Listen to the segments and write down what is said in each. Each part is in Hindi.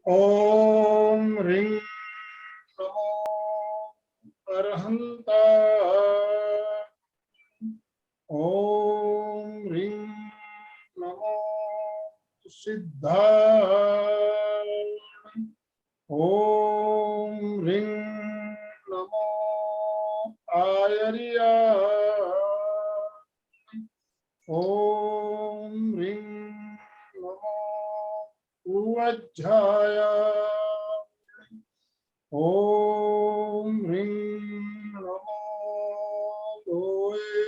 ओम ह्रीं नमो अरहन्ताय। ओम ह्रीं नमो सिद्धाय। ओम ह्रीं नमो आयर्याय। ओम ह्रीं नमो उवज्झाय। ओम ह्रीं नमो लोये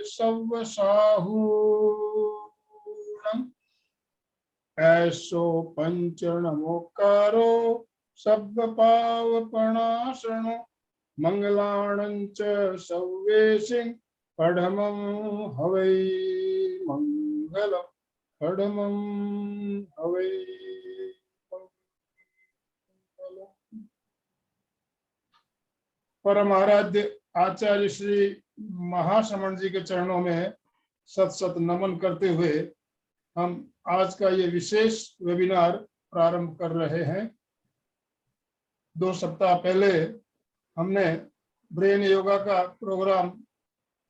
सव्वसाहूणम्। ऐसो पंच नमोकारो सब्बपावपणासनो मंगलाणंच सव्वेशिं पढ़मं हवै मंगलम्। पढ़मं हवै मंगलम्। परम आराध्य आचार्य श्री महाश्रमण जी के चरणों में सत सत नमन करते हुए हम आज का ये विशेष वेबिनार प्रारंभ कर रहे हैं। 2 सप्ताह पहले हमने ब्रेन योगा का प्रोग्राम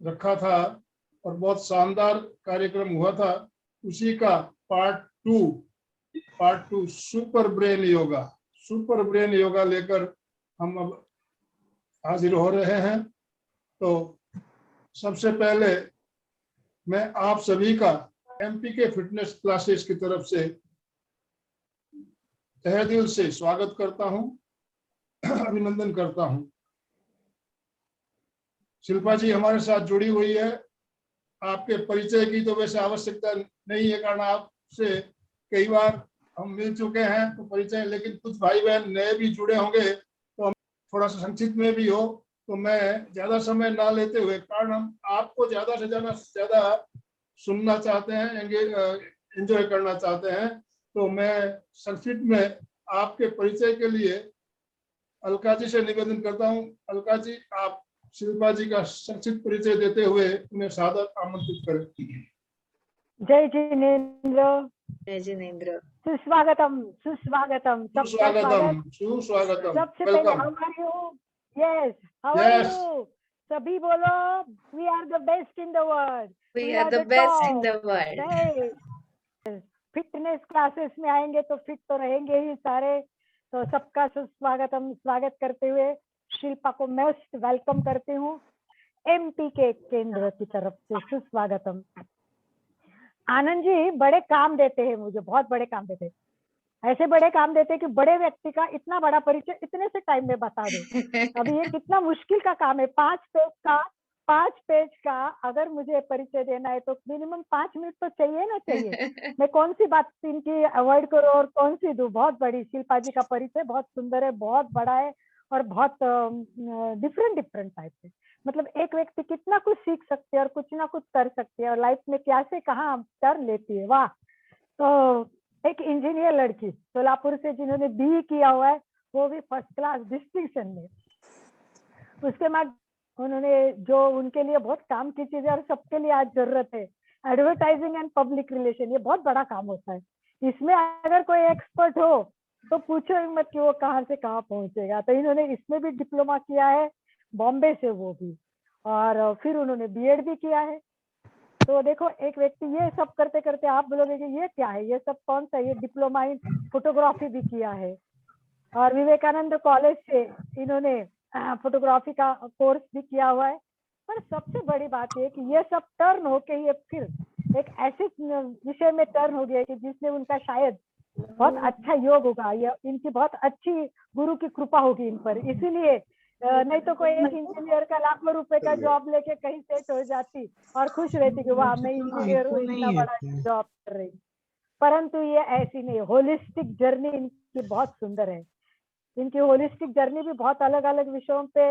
रखा था और बहुत शानदार कार्यक्रम हुआ था। उसी का part two super brain yoga लेकर हम अब हाजिर हो रहे हैं। तो सबसे पहले मैं आप सभी का एमपीके फिटनेस क्लासेस की तरफ से तहे दिल से स्वागत करता हूं, अभिनंदन करता हूं। शिल्पा जी हमारे साथ जुड़ी हुई है। आपके परिचय की तो वैसे आवश्यकता नहीं है, कारण आपसे कई बार हम मिल चुके हैं तो परिचय, लेकिन कुछ भाई बहन नए भी जुड़े होंगे तो हम थोड़ा सा संक्षिप्त में भी हो तो मैं ज्यादा समय ना लेते हुए, कारण हम आपको ज्यादा से ज्यादा सुनना चाहते हैं, एंजॉय करना चाहते हैं, तो मैं संक्षिप्त में आपके परिचय के लिए अलका जी से निवेदन करता हूं। अलका जी, आप शिल्पा जी का संक्षिप्त परिचय देते हुए उन्हें सादर आमंत्रित करें। जय जिनेन्द्र। जय जिनेन्द्र। सुस्वागतम सुस्वागतम सुस्वागतम सुस्वागतम। सबसे पहले how are you? Yes, how are you? सभी बोलो we are the best in the world. We are the best in the world. Fitness classes में आएंगे तो फिट तो रहेंगे ही सारे। तो सबका सुस्वागतम, स्वागत करते हुए शिल्पा को मोस्ट वेलकम करती हूँ एमपीके केंद्र की तरफ से। सुस्वागतम। आनंद जी बड़े काम देते हैं मुझे, बहुत बड़े काम देते हैं। ऐसे बड़े काम देते हैं कि बड़े व्यक्ति का इतना बड़ा परिचय इतने से टाइम में बता दो। अभी ये कितना मुश्किल का काम है। 5 पेज का अगर मुझे परिचय देना है तो मिनिमम 5 मिनट तो चाहिए ना चाहिए। मैं कौन सी बात इनकी अवॉइड करूँ और कौन सी दूं। बहुत बड़ी शिल्पा जी का परिचय बहुत सुंदर है, बहुत बड़ा है और बहुत डिफरेंट टाइप है। मतलब एक व्यक्ति कितना कुछ सीख सकते हैं और कुछ ना कुछ कर सकते हैं और लाइफ में क्या से कहाँ टर्न लेती है। वाह। तो एक इंजीनियर लड़की सोलापुर से जिन्होंने बीई किया हुआ है, वो भी फर्स्ट क्लास डिस्टिंक्शन में। उसके बाद उन्होंने जो उनके लिए बहुत काम की चीजें और सबके लिए आज जरूरत है, एडवर्टाइजिंग एंड पब्लिक रिलेशन। ये बहुत बड़ा काम होता है। इसमें अगर कोई एक्सपर्ट हो तो पूछो ही मत कि वो कहाँ से कहाँ पहुंचेगा। तो इन्होंने इसमें भी डिप्लोमा किया है बॉम्बे से, वो भी, और फिर उन्होंने बीएड भी किया है। तो देखो एक व्यक्ति ये सब करते करते आप बोलोगे कि ये क्या है, ये सब कौन सा, ये डिप्लोमा इन फोटोग्राफी भी किया है और विवेकानंद कॉलेज से इन्होंने फोटोग्राफी का कोर्स भी किया हुआ है। पर सबसे बड़ी बात ये कि ये सब टर्न होके ये फिर एक ऐसे विषय में टर्न हो गया कि जिसने उनका शायद बहुत अच्छा योग होगा, ये इनकी बहुत अच्छी गुरु की कृपा होगी इन पर। इसीलिए नहीं तो कोई एक इंजीनियर का लाखों रुपए का जॉब लेके कहीं सेट हो जाती और खुश रहती कि वाह मैं इंजीनियर हूँ, इतना बड़ा जॉब कर रही। परंतु ये ऐसी नहीं। होलिस्टिक जर्नी इनकी बहुत सुंदर है। इनकी होलिस्टिक जर्नी भी बहुत अलग अलग विषयों पे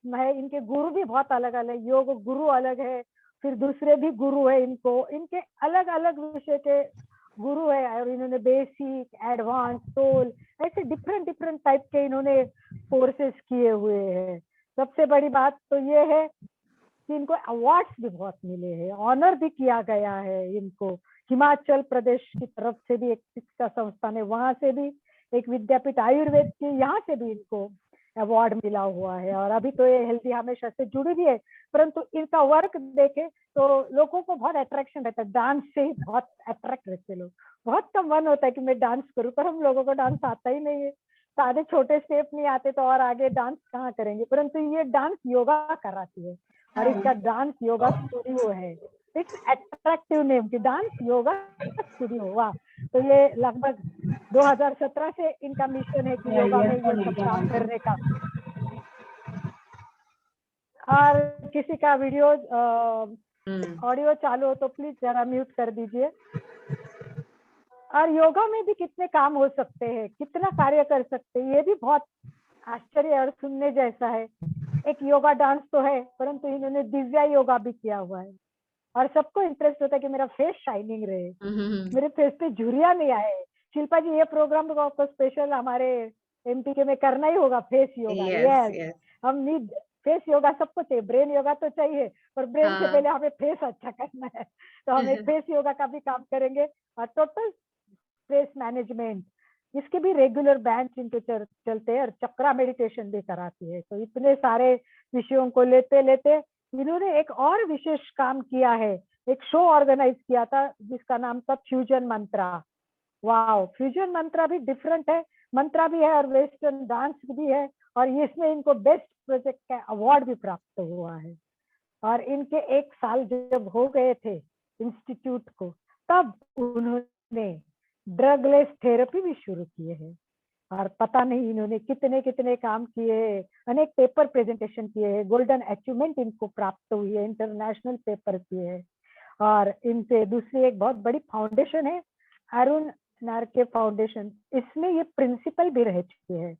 है। इनके गुरु भी बहुत अलग अलग, योग गुरु अलग है, फिर दूसरे भी गुरु है इनको, इनके अलग अलग विषय के गुरु है। और इन्होंने बेसिक, एडवांस, सोल, ऐसे डिफरेंट टाइप के इन्होंने कोर्सेज किए हुए हैं। सबसे बड़ी बात तो ये है कि इनको अवार्ड्स भी बहुत मिले हैं, ऑनर भी किया गया है इनको। हिमाचल प्रदेश की तरफ से भी एक शिक्षा संस्थान है, वहां से भी एक विद्यापीठ आयुर्वेद की, यहाँ से भी इनको अवार्ड मिला हुआ है। और अभी तो ये हेल्दी हमेशा से जुड़ी भी है, परंतु इनका वर्क देखे तो लोगों को बहुत अट्रैक्शन रहता है, डांस से ही बहुत अट्रैक्ट रहते हैं लोग। बहुत कम मन होता है कि मैं डांस करूं, पर हम लोगों को डांस आता ही नहीं है, सारे छोटे स्टेप नहीं आते तो और आगे डांस कहाँ करेंगे। परंतु ये डांस योगा कराती है और इसका डांस योगा स्टूडियो है। इट्स अट्रैक्टिव नेम की डांस योगा स्टूडियो। वाह! तो ये लगभग 2017 से इनका मिशन है कि योगा में ये सब काम करने का। और किसी का वीडियो ऑडियो चालू हो तो प्लीज जरा म्यूट कर दीजिए। और योगा में भी कितने काम हो सकते हैं, कितना कार्य कर सकते हैं, ये भी बहुत आश्चर्य और सुनने जैसा है। एक योगा डांस तो है, परंतु इन्होंने दिव्या योगा भी किया हुआ है। और सबको इंटरेस्ट होता है कि मेरा फेस शाइनिंग रहे, मेरे फेस पे झुर्रिया नहीं आए। शिल्पा जी, ये प्रोग्राम तो आपको स्पेशल हमारे एमपीके में करना ही होगा, फेस योगा। यस, हम नीड फेस योगा, सबको चाहिए। ब्रेन योगा तो चाहिए, पर ब्रेन से पहले हमें फेस अच्छा करना है, तो हम एक फेस योगा का भी काम करेंगे। और टोटल स्ट्रेस मैनेजमेंट, इसके भी रेगुलर बैच इनके चलते हैं, और चक्रा मेडिटेशन भी कराती है। तो इतने सारे विषयों को लेते लेते इन्होंने एक और विशेष काम किया है। एक शो ऑर्गेनाइज किया था जिसका नाम था फ्यूजन मंत्रा। वाओ! फ्यूजन मंत्रा भी डिफरेंट है, मंत्रा भी है और वेस्टर्न डांस भी है। और इसमें इनको बेस्ट प्रोजेक्ट का अवार्ड भी प्राप्त हुआ है। और इनके 1 साल जब हो गए थे इंस्टीट्यूट को, तब उन्होंने ड्रगलेस थेरेपी भी शुरू किए हैं। और पता नहीं इन्होंने कितने कितने काम किए, अनेक पेपर प्रेजेंटेशन किए हैं, गोल्डन अचीवमेंट इनको प्राप्त हुई है, इंटरनेशनल पेपर किए हैं। और इनसे दूसरी एक बहुत बड़ी फाउंडेशन है, अरुण नारके फाउंडेशन, इसमें ये प्रिंसिपल भी रह चुके हैं।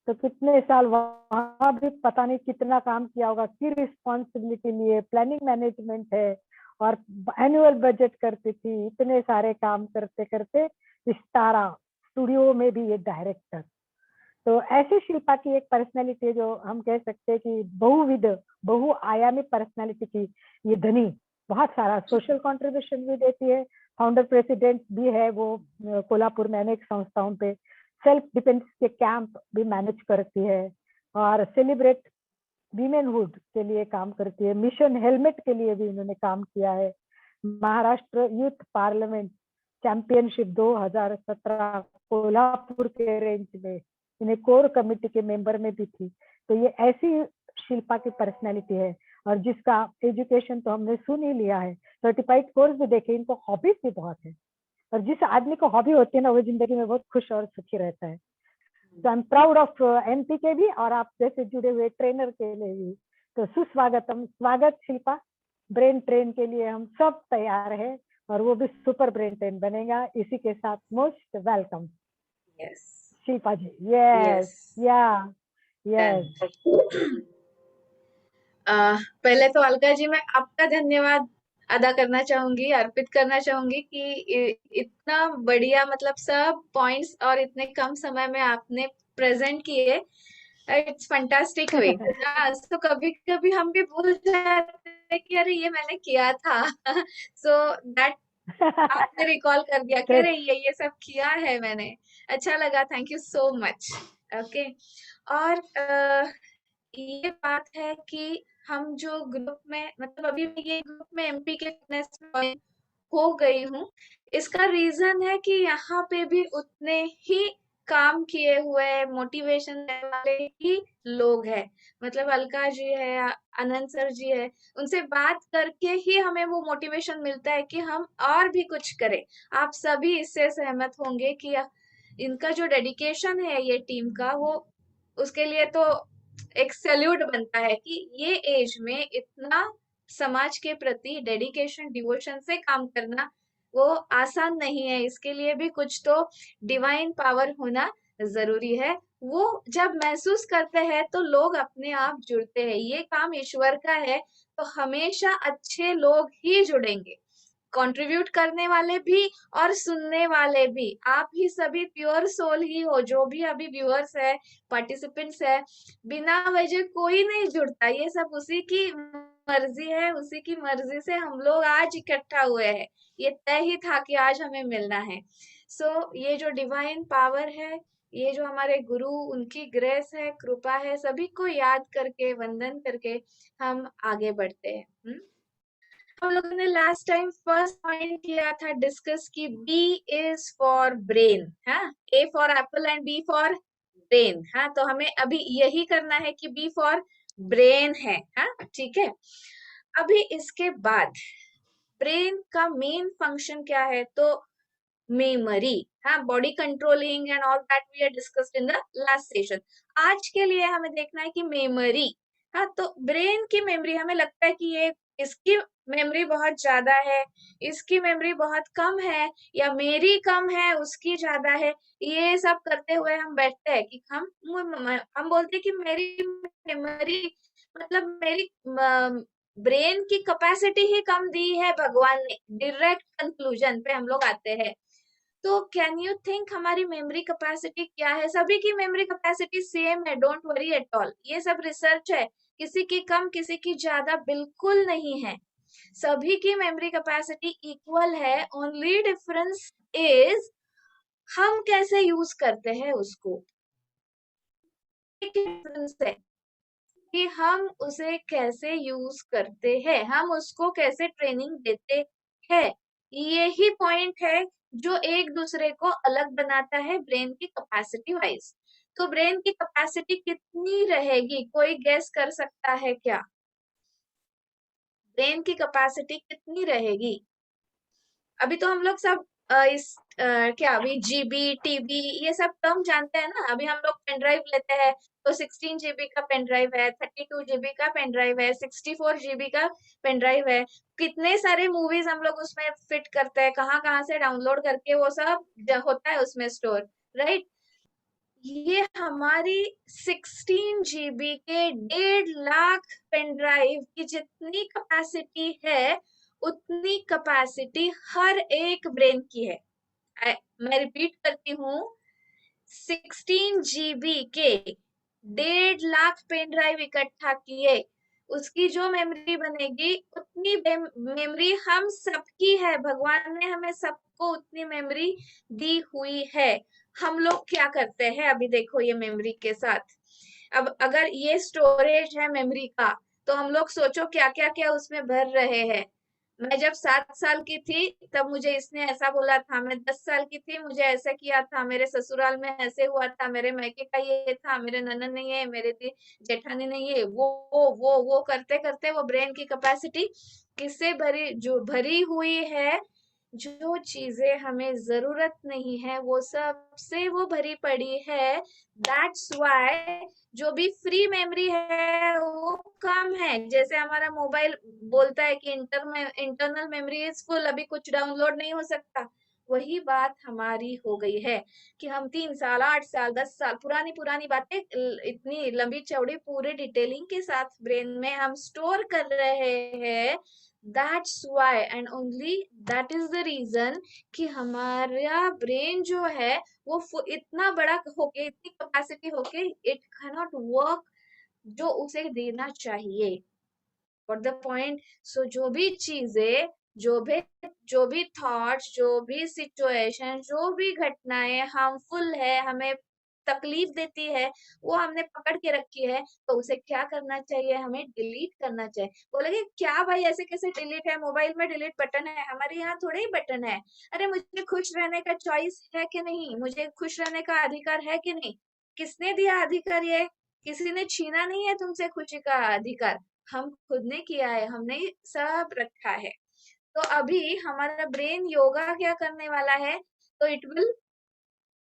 तो कितने साल वहां भी पता नहीं कितना काम किया होगा, की रिस्पॉन्सिबिलिटी लिए, प्लानिंग मैनेजमेंट है और एनुअल बजट करती थी। इतने सारे काम करते करते विस्तारा स्टूडियो में भी ये डायरेक्टर। तो ऐसी शिल्पा की एक पर्सनैलिटी है जो हम कह सकते हैं कि बहुविध बहुआयामी पर्सनैलिटी की ये धनी। बहुत सारा सोशल कंट्रीब्यूशन भी देती है, फाउंडर प्रेसिडेंट भी है वो कोल्हापुर में अनेक संस्थाओं पे, सेल्फ डिफेंस के कैंप भी मैनेज करती है और सेलिब्रेट वीमेनहुड के लिए काम करती है। मिशन हेलमेट के लिए भी इन्होंने काम किया है। Maharashtra youth parliament championship 2017 Kolhapur के रेंज में इन्हें कोर कमेटी के मेंबर में भी थी। तो ये ऐसी शिल्पा की पर्सनैलिटी है, और जिसका एजुकेशन तो हमने सुन ही लिया है, सर्टिफाइड कोर्स भी देखे। इनको हॉबीज भी बहुत है, और जिस आदमी को हॉबी होती है ना, वो जिंदगी में बहुत खुश और सुखी रहता है। तो I am proud of MP के भी और आप जैसे जुड़े हुए ट्रेनर के लिए भी। तो सुस्वागतम, स्वागत शिल्पा। ब्रेन ट्रेन के लिए हम सब तैयार है, और वो भी सुपर ब्रेन ट्रेन बनेगा। इसी के साथ मोस्ट वेलकम शिल्पा जी। यस या यस। पहले तो अलका जी, मैं आपका धन्यवाद अदा करना चाहूंगी, अर्पित करना चाहूंगी कि इतना बढ़िया, मतलब सब पॉइंट्स और इतने कम समय में आपने प्रेजेंट किए। इट्स फैंटास्टिक वे। तो कभी कभी हम भी भूल जाते हैं कि अरे ये मैंने किया था। सो दैट आपने रिकॉल कर दिया कि अरे ये सब किया है मैंने। अच्छा लगा, thank you so much. Okay. और ये बात है कि हम जो ग्रुप में, मतलब अभी मैं ये ग्रुप में एमपी के फिटनेस में हो गई हूँ, इसका रीजन है कि यहाँ पे भी उतने ही काम किए हुए मोटिवेशन देने वाले ही लोग हैं। मतलब अलका जी है, आनंद सर जी है, उनसे बात करके ही हमें वो मोटिवेशन मिलता है कि हम और भी कुछ करें। आप सभी इससे सहमत होंगे कि इनका जो डेडिकेशन है ये टीम का, वो उसके लिए तो एक सैल्यूट बनता है कि ये एज में इतना समाज के प्रति डेडिकेशन डिवोशन से काम करना वो आसान नहीं है। इसके लिए भी कुछ तो डिवाइन पावर होना जरूरी है। वो जब महसूस करते हैं तो लोग अपने आप जुड़ते हैं। ये काम ईश्वर का है, तो हमेशा अच्छे लोग ही जुड़ेंगे, कंट्रीब्यूट करने वाले भी और सुनने वाले भी। आप ही सभी प्योर सोल ही हो, जो भी अभी व्यूअर्स है, पार्टिसिपेंट्स है। बिना वजह कोई नहीं जुड़ता, ये सब उसी की मर्जी है, उसी की मर्जी से हम लोग आज इकट्ठा हुए हैं। ये तय ही था कि आज हमें मिलना है। सो ये जो डिवाइन पावर है, ये जो हमारे गुरु, उनकी ग्रेस है, कृपा है, सभी को याद करके, वंदन करके हम आगे बढ़ते हैं। हम लोगों ने लास्ट टाइम फर्स्ट पॉइंट किया था डिस्कस की बी इज फॉर ब्रेन, हाँ, A for apple and B for brain, हाँ, तो हमें अभी यही करना है कि बी फॉर ब्रेन है, हाँ, ठीक है। अभी इसके बाद ब्रेन का मेन फंक्शन क्या है, तो मेमोरी, हाँ, body controlling and all that we are discussed in the last session. आज के लिए हमें देखना है कि मेमोरी, हाँ, तो ब्रेन की मेमोरी हमें लगता है कि ये इसकी मेमोरी बहुत ज्यादा है, इसकी मेमोरी बहुत कम है, या मेरी कम है उसकी ज्यादा है, ये सब करते हुए हम बैठते हैं कि हम बोलते हैं कि मेरी मेमोरी मतलब मेरी ब्रेन की कैपेसिटी ही कम दी है भगवान ने, डायरेक्ट कंक्लूजन पे हम लोग आते हैं। तो कैन यू थिंक हमारी मेमोरी कैपेसिटी क्या है? सभी की मेमोरी कैपेसिटी सेम है, डोंट वरी एट ऑल, ये सब रिसर्च है, किसी की कम किसी की ज्यादा बिल्कुल नहीं है, सभी की मेमोरी कैपेसिटी इक्वल है। ओनली डिफरेंस इज हम कैसे यूज करते हैं उसको, एक डिफरेंस है कि हम उसे कैसे यूज करते हैं, हम उसको कैसे ट्रेनिंग देते हैं, यही पॉइंट है जो एक दूसरे को अलग बनाता है ब्रेन की कैपेसिटी वाइज। तो ब्रेन की कैपेसिटी कितनी रहेगी, कोई गेस कर सकता है क्या? ब्रेन की कैपेसिटी कितनी रहेगी? अभी तो हम लोग सब क्या अभी जीबी टीबी ये सब टर्म जानते हैं ना। अभी हम लोग पेन ड्राइव लेते हैं तो 16 GB का पेन ड्राइव है, 32 GB का पेन ड्राइव है, 64 GB का पेन ड्राइव है, कितने सारे मूवीज हम लोग उसमें फिट करते हैं, कहाँ कहाँ से डाउनलोड करके वो सब होता है उसमें स्टोर, राइट। ये हमारी 16 GB के 1.5 लाख पेन ड्राइव की जितनी कैपेसिटी है, उतनी कैपेसिटी हर एक ब्रेन की है। मैं रिपीट करती हूँ, 16 GB के 1.5 लाख पेन ड्राइव इकट्ठा किए, उसकी जो मेमोरी बनेगी उतनी मेमोरी हम सबकी है, भगवान ने हमें सबको उतनी मेमोरी दी हुई है। हम लोग क्या करते हैं अभी देखो ये मेमोरी के साथ, अब अगर ये स्टोरेज है मेमोरी का, तो हम लोग सोचो क्या क्या क्या उसमें भर रहे हैं। मैं जब 7 साल की थी तब मुझे इसने ऐसा बोला था, मैं 10 साल की थी मुझे ऐसा किया था, मेरे ससुराल में ऐसे हुआ था, मेरे मायके का ये था, मेरे ननद नहीं है, मेरे जेठानी नहीं है, वो करते करते वो ब्रेन की कैपेसिटी किससे भरी, जो भरी हुई है, जो चीजें हमें जरूरत नहीं है वो सबसे वो भरी पड़ी है। दैट्स व्हाई जो भी फ्री मेमोरी है वो कम है। जैसे हमारा मोबाइल बोलता है कि इंटरनल मेमोरी इज फुल, अभी कुछ डाउनलोड नहीं हो सकता, वही बात हमारी हो गई है कि हम 3 साल 8 साल 10 साल पुरानी पुरानी बातें इतनी लंबी चौड़ी पूरे डिटेलिंग के साथ ब्रेन में हम स्टोर कर रहे हैं। That's why and only that is the reason कि हमारा ब्रेन जो है वो इतना बड़ा होके, इतनी कैपेसिटी होके इट cannot work जो उसे देना चाहिए। फॉर द पॉइंट, सो जो भी चीजें, जो भी थॉट्स, जो भी सिचुएशन, जो भी घटनाएं हार्मफुल है, हमें तकलीफ देती है, वो हमने पकड़ के रखी है, तो उसे क्या करना चाहिए, हमें डिलीट करना चाहिए। बोलेंगे क्या भाई ऐसे कैसे डिलीट है, मोबाइल में डिलीट बटन है, हमारे यहाँ थोड़े ही बटन है। अरे मुझे खुश रहने का चॉइस है कि नहीं, मुझे खुश रहने का अधिकार है कि नहीं, किसने दिया अधिकार? ये किसी ने छीना नहीं है तुमसे खुशी का अधिकार, हम खुद ने किया है, हमने सब रखा है। तो अभी हमारा ब्रेन योगा क्या करने वाला है, तो इट विल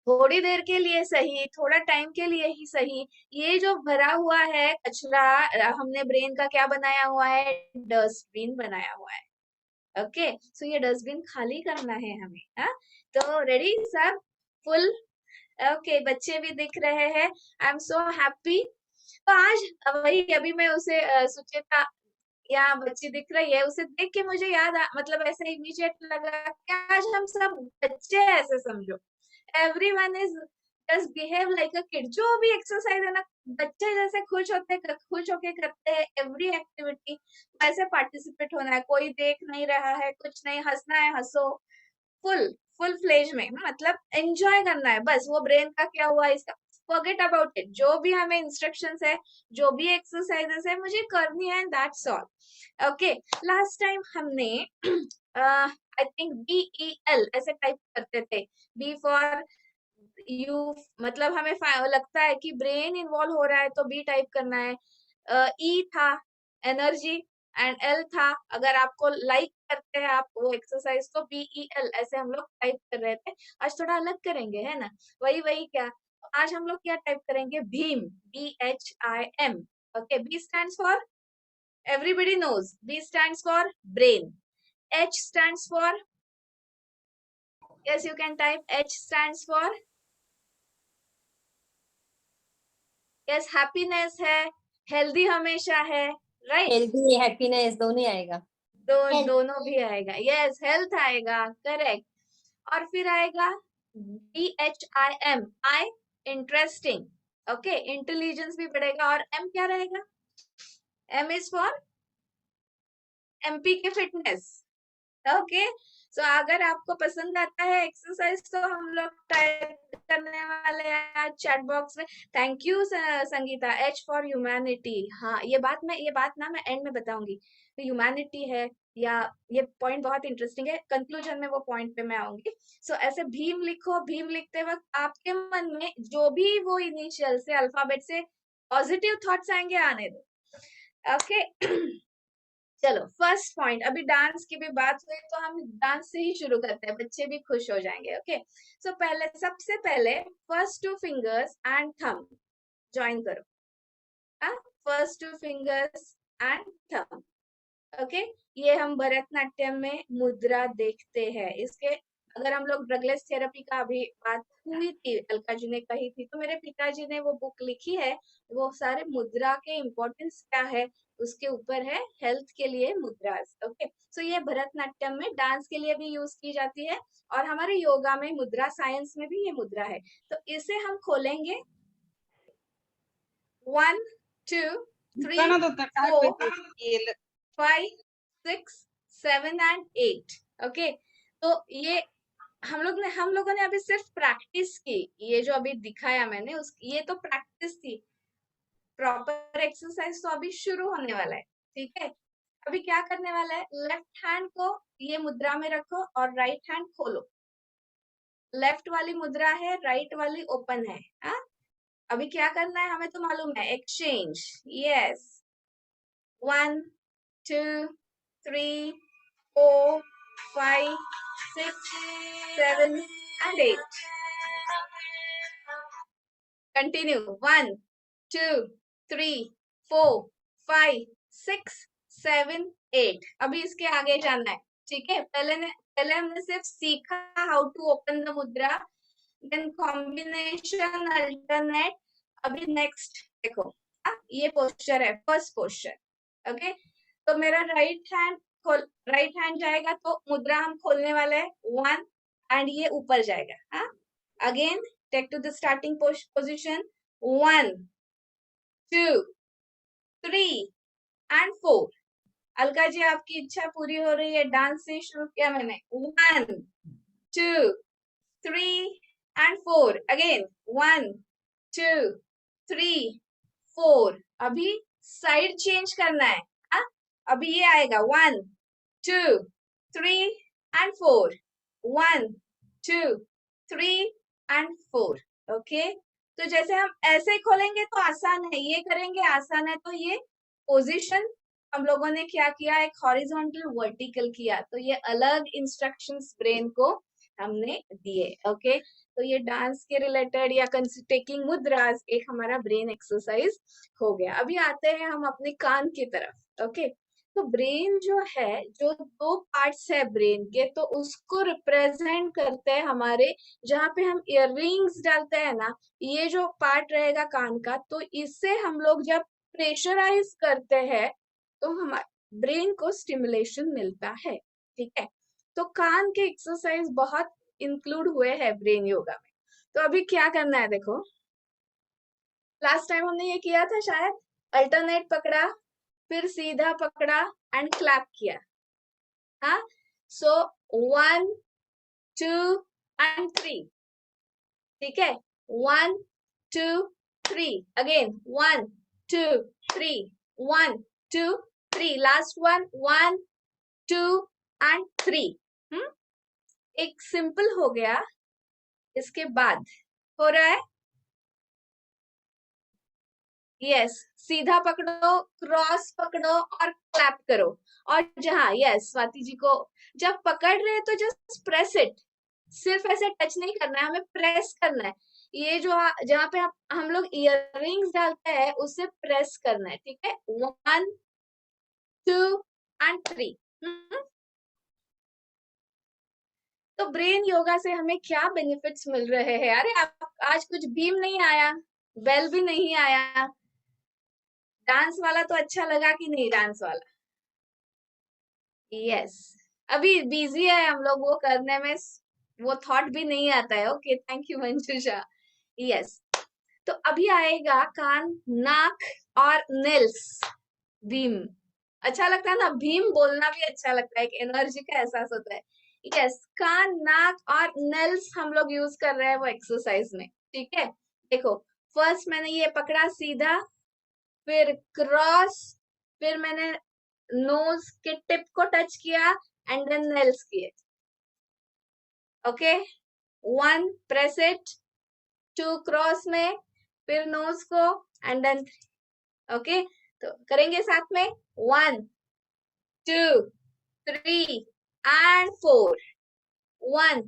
थोड़ी देर के लिए सही, थोड़ा टाइम के लिए ही सही, ये जो भरा हुआ है कचरा, हमने ब्रेन का क्या बनाया हुआ है, डस्टबिन बनाया हुआ है। ओके, सो ये डस्टबिन खाली करना है हमें, हाँ। तो रेडी सब, फुल? ओके, बच्चे भी दिख रहे हैं, आई एम सो हैप्पी। तो आज वही अभी मैं उसे सुचेता या बच्ची दिख रही है, उसे देख के मुझे मतलब ऐसे इमीडिएट लगा कि आज हम सब बच्चे हैं, ऐसे समझो everyone is just behave like a kid. जो भी एक्सरसाइज है ना, बच्चे जैसे खुश होके करते हैं, एवरी एक्टिविटी वैसे पार्टिसिपेट होना है, कोई देख नहीं रहा है, कुछ नहीं, हंसना है हंसो, फुल फुल फ्लेज में, मतलब एंजॉय करना है बस। वो ब्रेन का क्या हुआ इसका फॉरगेट अबाउट इट। जो भी हमें इंस्ट्रक्शंस है, जो भी एक्सरसाइजेस है, मुझे करनी है, that's all. Okay, last time हमने आई थिंक BEL ऐसे टाइप करते थे। बी फॉर यू, मतलब हमें लगता है कि ब्रेन इन्वॉल्व हो रहा है तो बी टाइप करना है। ई था एनर्जी एंड एल था अगर आपको लाइक करते हैं आप वो एक्सरसाइज तो BEL ऐसे हम लोग टाइप कर रहे थे। आज थोड़ा अलग करेंगे, है ना? वही वही क्या, आज हम लोग क्या टाइप करेंगे? भीम, BHIM। Okay, B stands for, everybody knows, B stands for brain, H stands for, yes you can type, H stands for, yes happiness है, healthy हमेशा है, right? हेल्दी हैप्पीनेस दोनों ही आएगा। Health. दोनों भी आएगा, yes health आएगा, करेक्ट। और फिर आएगा BHIM, I interesting, okay, intelligence भी बढ़ेगा। और M क्या रहेगा? M is for MP के फिटनेस। ओके, सो अगर आपको पसंद आता है एक्सरसाइज तो हम लोग टाइप करने वाले हैं चैट बॉक्स में। Thank you Sangeeta, H for humanity. हाँ, ये बात ना मैं एंड में बताऊंगी। तो ह्यूमैनिटी है, या ये पॉइंट बहुत इंटरेस्टिंग है, कंक्लूजन में वो पॉइंट पे मैं आऊंगी। सो ऐसे भीम लिखो, भीम लिखते वक्त आपके मन में जो भी वो इनिशियल से अल्फाबेट से पॉजिटिव थॉट्स आएंगे, आने दो। ओके चलो फर्स्ट पॉइंट, अभी डांस की भी बात हुई तो हम डांस से ही शुरू करते हैं, बच्चे भी खुश हो जाएंगे। ओके, सो पहले, सबसे पहले first 2 fingers and thumb join करो। First 2 fingers and thumb. Okay, ये हम भरतनाट्यम में मुद्रा देखते हैं। इसके अगर हम लोग ड्रगलेस थेरेपी का अभी बात हुई थी, अलका जी ने कही थी, तो मेरे पिताजी ने वो बुक लिखी है, वो सारे मुद्रा के इम्पोर्टेंस क्या है उसके ऊपर है, हेल्थ के लिए मुद्रास। ओके, सो ये भरतनाट्यम में डांस के लिए भी यूज की जाती है और हमारे योगा में मुद्रा साइंस में भी ये मुद्रा है। तो इसे हम खोलेंगे 1 2 3 4 5 6 7 एंड 8। ओके, तो ये हम लोगों ने अभी सिर्फ प्रैक्टिस की, ये जो अभी दिखाया मैंने ये तो प्रैक्टिस थी। प्रॉपर एक्सरसाइज तो अभी शुरू होने वाला है, ठीक है? अभी क्या करने वाला है, लेफ्ट हैंड को ये मुद्रा में रखो और राइट हैंड खोलो। लेफ्ट वाली मुद्रा है, राइट वाली ओपन है। अभी क्या करना है हमें तो मालूम है, एक्सचेंज। Yes, 1 2 3 4 5 6 7 and 8। कंटिन्यू, 1 2 3 4 5 6 7 8। अभी इसके आगे जाना है, ठीक है? पहले हमने सिर्फ सीखा हाउ टू ओपन द मुद्रा, देन कॉम्बिनेशन, अल्टरनेट। अभी नेक्स्ट देखो, ये पोस्चर है, फर्स्ट पोस्चर। ओके, तो मेरा राइट हैंड जाएगा तो मुद्रा हम खोलने वाले हैं 1 एंड ये ऊपर जाएगा। Again take to the starting position, 1 2 3 and 4। Alka ji आपकी इच्छा पूरी हो रही है, डांस से शुरू किया मैंने। 1 2 3 एंड 4। अगेन 1 2 3 4। अभी साइड चेंज करना है। अभी ये आएगा 1 2 3 एंड 4, 1 2 3 एंड 4। ओके, तो जैसे हम ऐसे खोलेंगे तो आसान है, ये करेंगे आसान है। तो ये पोजीशन हम लोगों ने क्या किया, एक हॉरिजॉन्टल वर्टिकल किया, तो ये अलग इंस्ट्रक्शंस ब्रेन को हमने दिए। ओके, तो ये डांस के रिलेटेड या टेकिंग मुद्रास एक हमारा ब्रेन एक्सरसाइज हो गया। अभी आते हैं हम अपने कान की तरफ। ओके, तो ब्रेन जो है, जो 2 पार्ट्स है ब्रेन के, तो उसको रिप्रेजेंट करते हैं हमारे, जहाँ पे हम इयररिंग्स डालते हैं ना, ये जो पार्ट रहेगा कान का, तो इससे हम लोग जब प्रेशराइज करते हैं तो हमारे ब्रेन को स्टिमुलेशन मिलता है। ठीक है, तो कान के एक्सरसाइज बहुत इंक्लूड हुए हैं ब्रेन योगा में। तो अभी क्या करना है देखो, लास्ट टाइम हमने ये किया था शायद, अल्टरनेट पकड़ा, फिर सीधा पकड़ा एंड क्लैप किया। हाँ, सो 1 2 एंड 3, ठीक है, 1 2 3, अगेन 1 2 3, 1 2 3, लास्ट वन 1 2 एंड 3। एक सिंपल हो गया। इसके बाद हो रहा है यस, सीधा पकड़ो, क्रॉस पकड़ो और क्लैप करो। और जहां यस स्वाति जी को जब पकड़ रहे हैं तो जस्ट प्रेस इट, सिर्फ ऐसे टच नहीं करना है, हमें प्रेस करना है। ये जो जहाँ पे हम लोग इयररिंग्स डालते हैं उससे प्रेस करना है, ठीक है, 1 2 एंड 3। तो ब्रेन योगा से हमें क्या बेनिफिट्स मिल रहे हैं? अरे आज कुछ बीम नहीं आया, बेल भी नहीं आया, डांस वाला तो अच्छा लगा कि नहीं डांस वाला? यस, अभी बिजी है हम लोग वो करने में, वो थॉट भी नहीं आता है। Okay, thank you Manjusha. Yes, तो अभी आएगा कान, नाक और नेल्स। भीम अच्छा लगता है ना, भीम बोलना भी अच्छा लगता है, एक एनर्जी का एहसास होता है। यस, कान, नाक और नेल्स हम लोग यूज कर रहे हैं वो एक्सरसाइज में, ठीक है। देखो, फर्स्ट मैंने ये पकड़ा सीधा, फिर क्रॉस, फिर मैंने नोज के टिप को टच किया एंड देन नेल्स किए। ओके, 1 प्रेस इट, 2 क्रॉस में, फिर नोज को एंड देन 3। ओके, तो करेंगे साथ में, 1 2 3 and 4, 1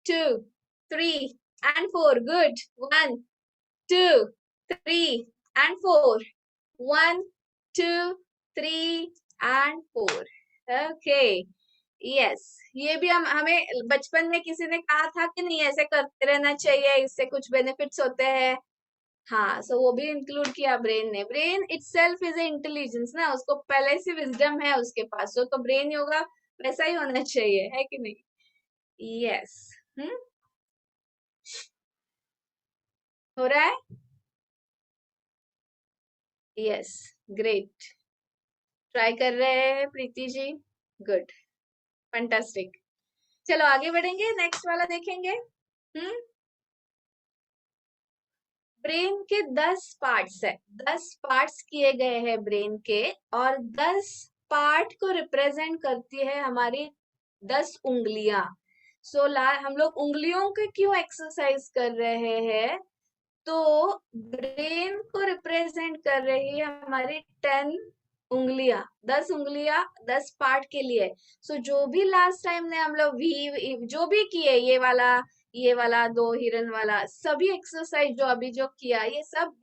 2 3 and 4, good, 1 2 3 and 4, 1 2 3 and 4। Okay, yes, ये भी हमें बचपन में किसी ने कहा था कि नहीं ऐसे करते रहना चाहिए, इससे कुछ बेनिफिट्स होते हैं। हाँ, सो वो भी इंक्लूड किया ब्रेन ने। Brain itself is a intelligence ना, उसको पहले से विजडम है उसके पास, तो ब्रेन योगा वैसा ही होना चाहिए, है कि नहीं? यस, हो रहा है? यस, ग्रेट, ट्राई कर रहे हैं प्रीति जी, गुड, फैंटास्टिक। चलो आगे बढ़ेंगे, नेक्स्ट वाला देखेंगे। ब्रेन के 10 पार्ट्स है, 10 पार्ट्स किए गए हैं ब्रेन के, और 10 पार्ट को रिप्रेजेंट करती है हमारी 10 उंगलियां। सो हम लोग उंगलियों के क्यों एक्सरसाइज कर रहे हैं? तो ब्रेन को रिप्रेजेंट कर रही है हमारी 10 उंगलियां, 10 उंगलियां 10 पार्ट के लिए। सो जो भी लास्ट टाइम ने हम लोग जो भी किए, ये वाला 2 हिरन वाला, सभी एक्सरसाइज जो अभी जो किया, ये सब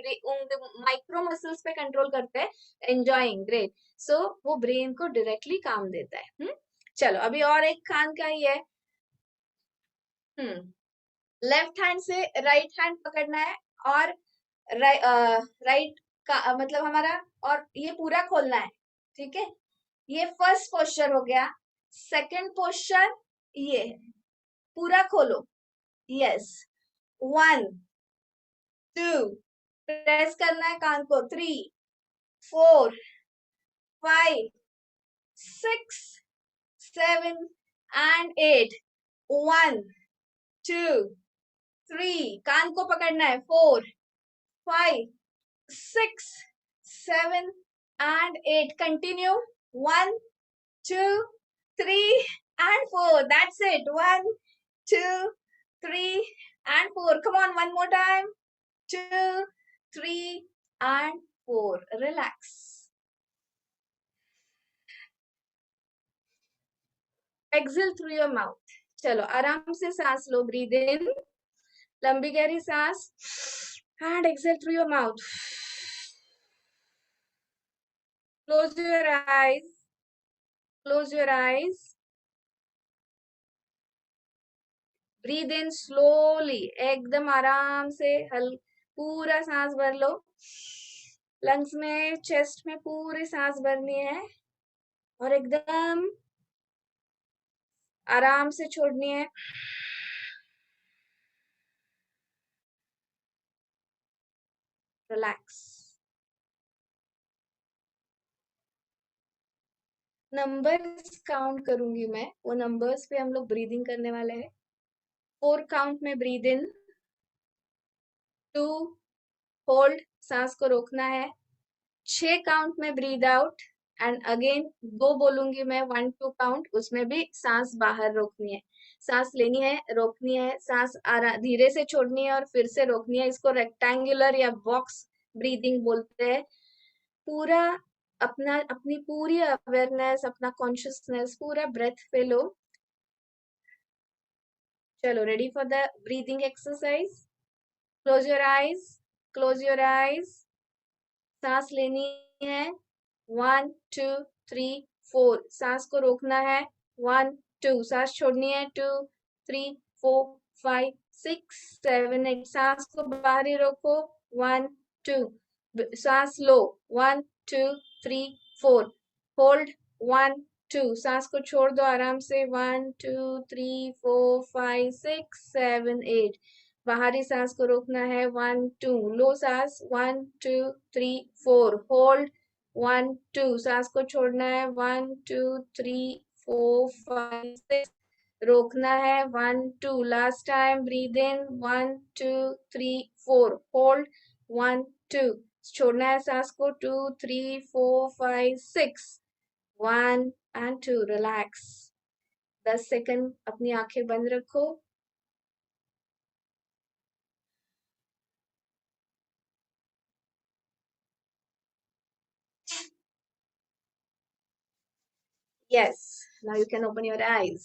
माइक्रो मसल्स पे कंट्रोल करते हैं। Enjoying, great. सो वो ब्रेन को डायरेक्टली काम देता है। चलो अभी और एक कान का ही है। लेफ्ट हैंड से राइट हैंड पकड़ना है, और राइट का मतलब हमारा, और ये पूरा खोलना है, ठीक है। ये फर्स्ट पोस्चर हो गया। सेकंड पोस्चर ये है, पूरा खोलो, यस, 1 2 प्रेस करना है कान को, 3 4 5 6 7 एंड 8, 1 2 3 कान को पकड़ना है, 4 5 6 7 and 8, continue, 1 2 3 and 4, that's it, 1 2 3 and 4, come on, one more time, 2 3 and 4, relax, exhale through your mouth। चलो आराम से सांस लो, breathe in, लंबी गहरी सांस, and exhale through your mouth। Close your eyes, close your eyes, breathe in slowly, एकदम आराम से, पूरा सांस भर लो, लंग्स में, चेस्ट में पूरी सांस भरनी है, और एकदम आराम से छोड़नी है। रिलैक्स। नंबर्स काउंट करूंगी मैं, वो नंबर्स पे हम लोग ब्रीदिंग करने वाले हैं। 4 काउंट में ब्रीद इन, 2 होल्ड, सांस को रोकना है, 6 काउंट में ब्रीद आउट एंड अगेन 2 बोलूंगी मैं, 1 2 काउंट, उसमें भी सांस बाहर रोकनी है, सांस लेनी है, रोकनी है, सांस धीरे से छोड़नी है और फिर से रोकनी है। इसको रेक्टेंगुलर या बॉक्स ब्रीदिंग बोलते हैं। पूरा अपनी पूरी अवेयरनेस, अपना कॉन्शियसनेस पूरा ब्रेथ पे लो। चलो, ready for the breathing exercise. Close your eyes, close your eyes. सांस लेनी है, 1 2 3 4, सांस को रोकना है, 1 2, सांस छोड़नी है, 2 3 4 5 6 7 8, सांस को बाहर ही रोको, 1 2, सांस लो, 1 2 3 4, होल्ड, 1 2, सांस को छोड़ दो आराम से, 1 2 3 4 5 6 7 8, बाहरी सांस को रोकना है, 1 2, लो सांस, 1 2 3 4, होल्ड, 1 2, सांस को छोड़ना है, 1 2 3 4 5 6, रोकना है, 1 2, last time, breathe in, 1 2 3 4, hold, 1 2, छोड़ना है सांस को, 2 3 4 5 6, 1 and 2, रिलैक्स। 10 सेकंड अपनी आंखें बंद रखो। Yes, now you can open your eyes.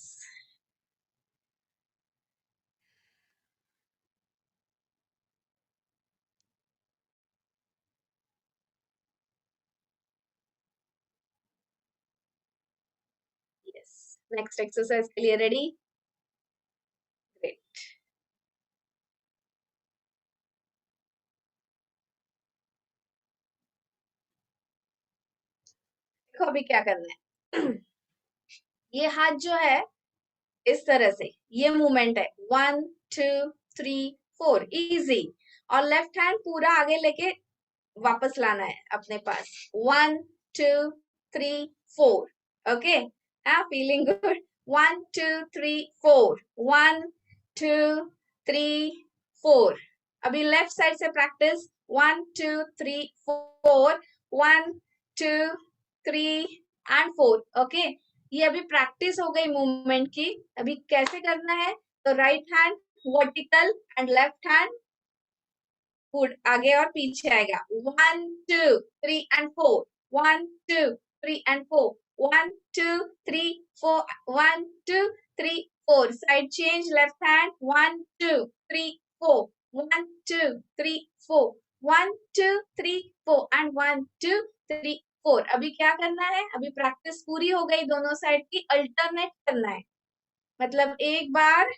Yes, next exercise के लिए ready? Great. देखो अभी क्या करना है। ये हाथ जो है इस तरह से, ये मूवमेंट है, 1 2 3 4, इजी। और लेफ्ट हैंड पूरा आगे लेके वापस लाना है अपने पास, 1 2 3 4, ओके। हाँ, फीलिंग गुड। 1 2 3 4, 1 2 3 4। अभी लेफ्ट साइड से प्रैक्टिस, 1 2 3 4, 1 2 3 एंड 4, ओके। ये अभी प्रैक्टिस हो गई मूवमेंट की। अभी कैसे करना है, तो right hand vertical and left hand good, आगे और पीछे आएगा, 1 2 3 and 4, 1 2 3 and 4, 1 2 3 4, 1 2 3 4, side change, left hand, 1 2 3 4, 1 2 3 4, 1 2 3 4 and 1 2 3 4। अभी क्या करना है, अभी प्रैक्टिस पूरी हो गई दोनों साइड की, अल्टरनेट करना है, मतलब एक बार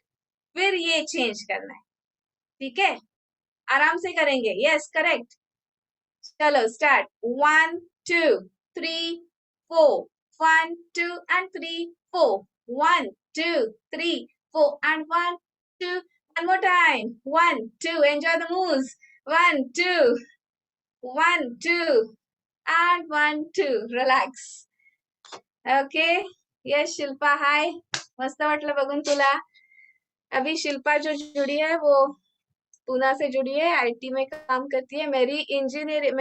फिर ये चेंज करना है, ठीक है। आराम से करेंगे, यस करेक्ट। चलो start, 1 2 3 4, 1 2 and 3 4, 1 2 3 4 and 1 2, one more time, 1 2, enjoy the moves, 1 2 1 2 and 1 2, relax, okay. Yes Shilpa, hi, मस्त वाटलं बघून तुला। अभी शिल्पा जो जुड़ी है वो पूना से जुड़ी है, आईटी में काम करती है, मेरी इंजीनियरिंग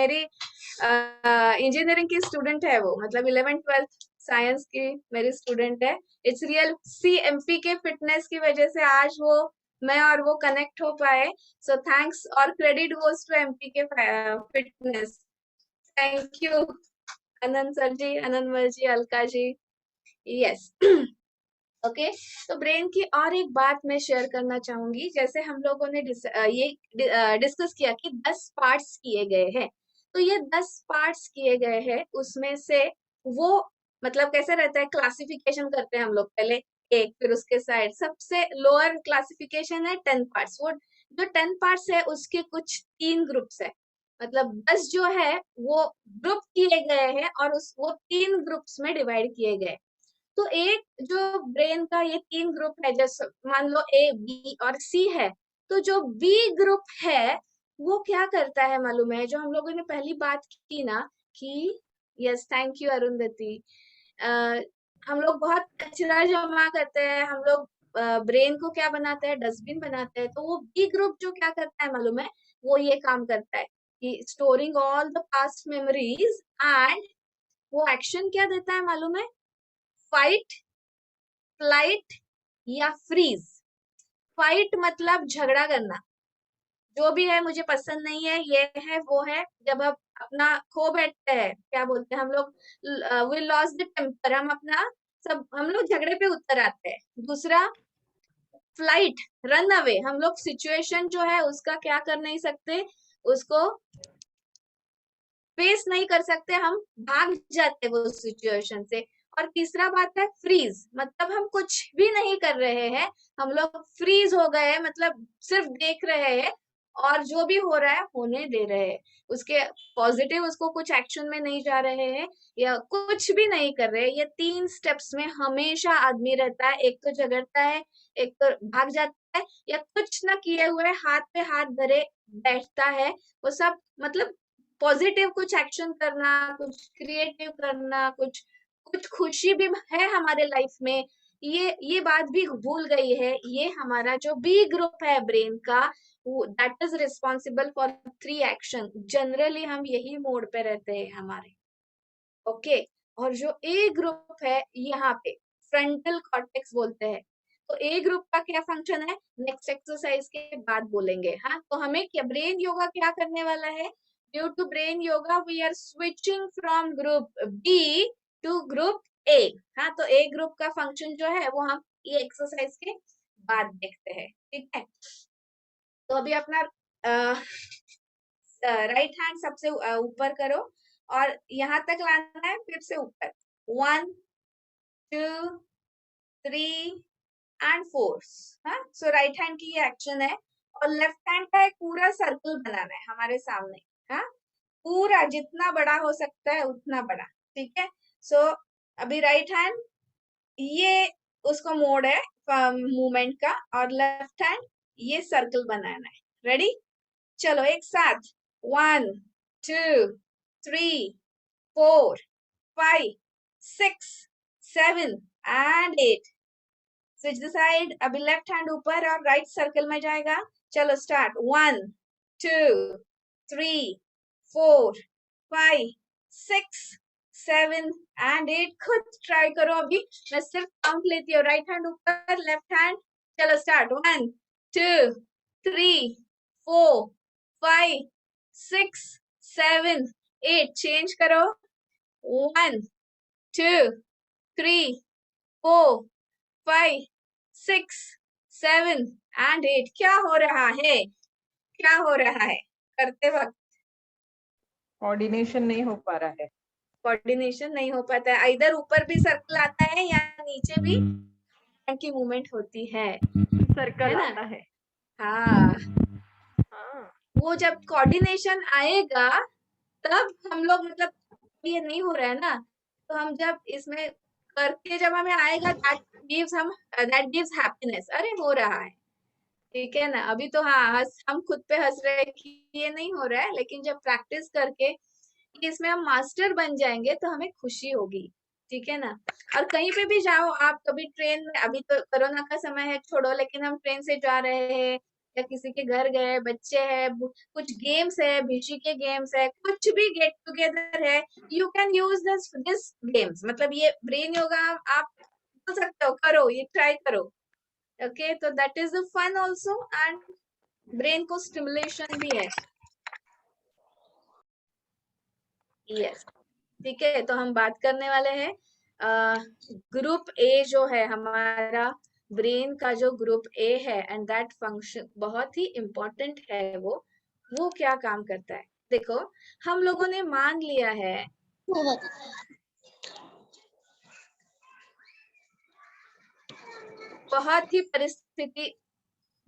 की स्टूडेंट है वो, मतलब 11th 12th साइंस की मेरी स्टूडेंट है। इट्स रियल सी एमपी के फिटनेस की वजह से आज वो मैं और वो कनेक्ट हो पाए, सो थैंक्स, और क्रेडिट गोज टू एमपी के fitness. Thank you Anand sir ji, Anandmal ji, Alka ji, yes. Okay, तो ब्रेन की और एक बात मैं शेयर करना चाहूंगी, जैसे हम लोगों ने डिस्कस किया कि 10 पार्ट्स किए गए हैं, तो ये 10 पार्ट्स किए गए हैं, उसमें से वो मतलब कैसे रहता है, क्लासिफिकेशन करते हैं हम लोग, पहले एक, फिर उसके साइड सबसे लोअर क्लासिफिकेशन है 10 पार्ट्स। वो जो 10 पार्ट्स है उसके कुछ 3 ग्रुप्स है, मतलब 10 जो है वो ग्रुप किए गए हैं और वो 3 ग्रुप्स में डिवाइड किए गए। तो एक जो ब्रेन का ये 3 ग्रुप है, जैसे मान लो ए बी और सी है, तो जो बी ग्रुप है वो क्या करता है मालूम है, जो हम लोगों ने पहली बात की ना कि, यस थैंक यू अरुंधति, हम लोग बहुत कचरा जमा करते हैं, हम लोग ब्रेन को क्या बनाता है, डस्टबिन बनाता है। तो वो बी ग्रुप जो क्या करता है मालूम है, वो ये काम करता है कि storing all the past memories, and वो एक्शन क्या देता है मालूम है, फाइट, फ्लाइट या फ्रीज। फाइट मतलब झगड़ा करना, जो भी है मुझे पसंद नहीं है, ये है वो है, जब हम अपना खो बैठते हैं, क्या बोलते हैं हम लोग, वी लॉस द टेम्पर, हम लोग झगड़े पे उतर आते हैं। दूसरा फ्लाइट, रन अवे, हम लोग सिचुएशन जो है उसका क्या कर नहीं सकते, उसको फेस नहीं कर सकते, हम भाग जाते वो सिचुएशन से। और तीसरा बात है फ्रीज, मतलब हम कुछ भी नहीं कर रहे हैं, हम लोग फ्रीज हो गए, मतलब सिर्फ देख रहे हैं और जो भी हो रहा है होने दे रहे हैं, उसके पॉजिटिव उसको कुछ एक्शन में नहीं जा रहे हैं या कुछ भी नहीं कर रहे हैं। ये 3 स्टेप्स में हमेशा आदमी रहता है, एक तो झगड़ता है, एक तो भाग जाता है, या कुछ ना किए हुए हाथ पे हाथ धरे बैठता है। वो सब मतलब पॉजिटिव कुछ एक्शन करना, कुछ क्रिएटिव करना, कुछ कुछ खुशी भी है हमारे लाइफ में, ये बात भी भूल गई है। ये हमारा जो बी ग्रुप है ब्रेन का, that is responsible for 3 action. Generally हम यही मोड पे रहते हैं हमारे, ओके। और जो ए ग्रुप है, यहाँ पे फ्रंटल कॉर्टेक्स बोलते हैं। तो ए ग्रुप का क्या फंक्शन है, नेक्स्ट एक्सरसाइज के बाद बोलेंगे। हाँ, तो हमें क्या ब्रेन योगा क्या करने वाला है, due to brain yoga we are switching from group B to group A. हाँ, तो ए ग्रुप का फंक्शन जो है वो हम ये एक्सरसाइज के बाद देखते हैं, ठीक है। तो अभी अपना राइट हैंड सबसे ऊपर करो और यहाँ तक लाना है, फिर से ऊपर, 1 2 3 एंड 4। हाँ, सो राइट हैंड की ये एक्शन है और लेफ्ट हैंड का एक पूरा सर्कल बनाना है हमारे सामने। हाँ, पूरा जितना बड़ा हो सकता है उतना बड़ा, ठीक है। सो अभी राइट हैंड ये उसको मोड है मूवमेंट का, और लेफ्ट हैंड ये सर्कल बनाना है। रेडी, चलो एक साथ, 1 2 3 4 5 6 7 एंड 8। स्विच द साइड, अभी लेफ्ट हैंड ऊपर और राइट सर्कल में जाएगा। चलो स्टार्ट, 1 2 3 4 5 6 7 एंड 8। खुद ट्राई करो, अभी मैं सिर्फ काउंट लेती हूँ, राइट हैंड ऊपर, लेफ्ट हैंड। चलो स्टार्ट, 1 2 3 4 5 6 7 8। चेंज करो, 1 2 3 4 5 6 7 एंड 8। क्या हो रहा है, क्या हो रहा है करते वक्त, कोऑर्डिनेशन नहीं हो पा रहा है। कोऑर्डिनेशन नहीं हो पाता है, इधर ऊपर भी सर्कल आता है या नीचे भी की मूवमेंट होती है सर्कल ना? आता है। हाँ, हाँ, वो जब कोऑर्डिनेशन आएगा तब हम लोग, मतलब ये नहीं हो रहा है ना, तो हम जब इसमें करके जब हमें आएगा, दैट गिव्स हैप्पीनेस, अरे हो रहा है, ठीक है ना। अभी तो हाँ, हम खुद पे हंस रहे हैं कि ये नहीं हो रहा है, लेकिन जब प्रैक्टिस करके इसमें हम मास्टर बन जाएंगे तो हमें खुशी होगी, ठीक है ना। और कहीं पे भी जाओ आप, कभी ट्रेन में, अभी तो कोरोना का समय है छोड़ो, लेकिन हम ट्रेन से जा रहे हैं या किसी के घर गए, बच्चे हैं, कुछ गेम्स है, भिशी के गेम्स है, कुछ भी गेट टुगेदर है, you can use this games, मतलब ये ब्रेन योगा आप बोल सकते हो, करो, ये ट्राई करो, ओके। तो that is the fun also, and brain को स्टिमुलेशन भी है, यस, ठीक है। तो हम बात करने वाले हैं ग्रुप ए जो है हमारा, ब्रेन का जो ग्रुप ए है, एंड दैट फंक्शन बहुत ही इम्पोर्टेंट है। वो क्या काम करता है, देखो, हम लोगों ने मान लिया है, बहुत ही परिस्थिति